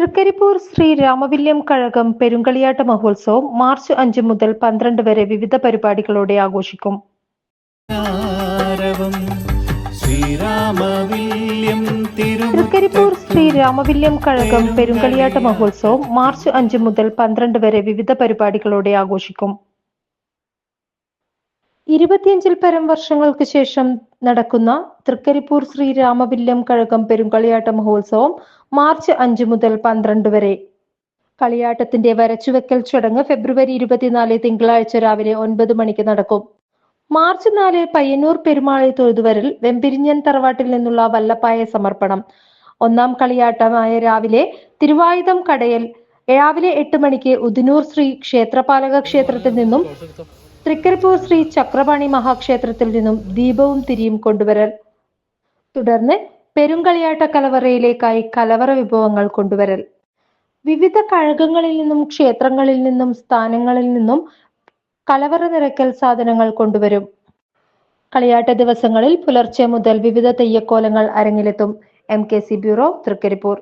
തൃക്കരിപ്പൂർ ശ്രീ രാമവില്യം കഴകം പെരുങ്കളിയാട്ട മഹോത്സവം മാർച്ച് 5 മുതൽ 12 വരെ വിവിധ പരിപാടികളോടെ ആഘോഷിക്കും. തൃക്കരിപ്പൂർ ശ്രീ രാമവില്യം കഴകം പെരുങ്കളിയാട്ട മഹോത്സവം മാർച്ച് 5 മുതൽ 12 വരെ വിവിധ പരിപാടികളോടെ ആഘോഷിക്കും. 25-ൽ പരം വർഷങ്ങൾക്ക് ശേഷം നടക്കുന്ന തൃക്കരിപ്പൂർ ശ്രീ രാമവില്യം കഴകം പെരുങ്കളിയാട്ട മഹോത്സവം മാർച്ച് 5 മുതൽ 12 വരെ. കളിയാട്ടത്തിന്റെ വരച്ചുവെക്കൽ ചടങ്ങ് ഫെബ്രുവരി 24 തിങ്കളാഴ്ച രാവിലെ 9 മണിക്ക് നടക്കും. മാർച്ച് 4 പയ്യന്നൂർ പെരുമാളി തൊഴുതുവരൽ വെമ്പിരിഞ്ഞൻ തറവാട്ടിൽ നിന്നുള്ള വല്ലപ്പായ സമർപ്പണം. ഒന്നാം കളിയാട്ടമായ രാവിലെ തിരുവായുധം കടയൽ. രാവിലെ 8 മണിക്ക് ഉദിനൂർ ശ്രീ ക്ഷേത്രപാലക ക്ഷേത്രത്തിൽ നിന്നും തൃക്കരിപ്പൂർ ശ്രീ ചക്രപാണി മഹാക്ഷേത്രത്തിൽ നിന്നും ദീപവും തിരിയും കൊണ്ടുവരൽ. തുടർന്ന് പെരുങ്കളിയാട്ട കലവറയിലേക്കായി കലവറ വിഭവങ്ങൾ കൊണ്ടുവരൽ. വിവിധ കഴകങ്ങളിൽ നിന്നും ക്ഷേത്രങ്ങളിൽ നിന്നും സ്ഥാനങ്ങളിൽ നിന്നും കലവറ നിറയ്ക്കൽ സാധനങ്ങൾ കൊണ്ടുവരും. കളിയാട്ട ദിവസങ്ങളിൽ പുലർച്ചെ മുതൽ വിവിധ തെയ്യക്കോലങ്ങൾ അരങ്ങിലെത്തും. MKC bureau, Trikaripur.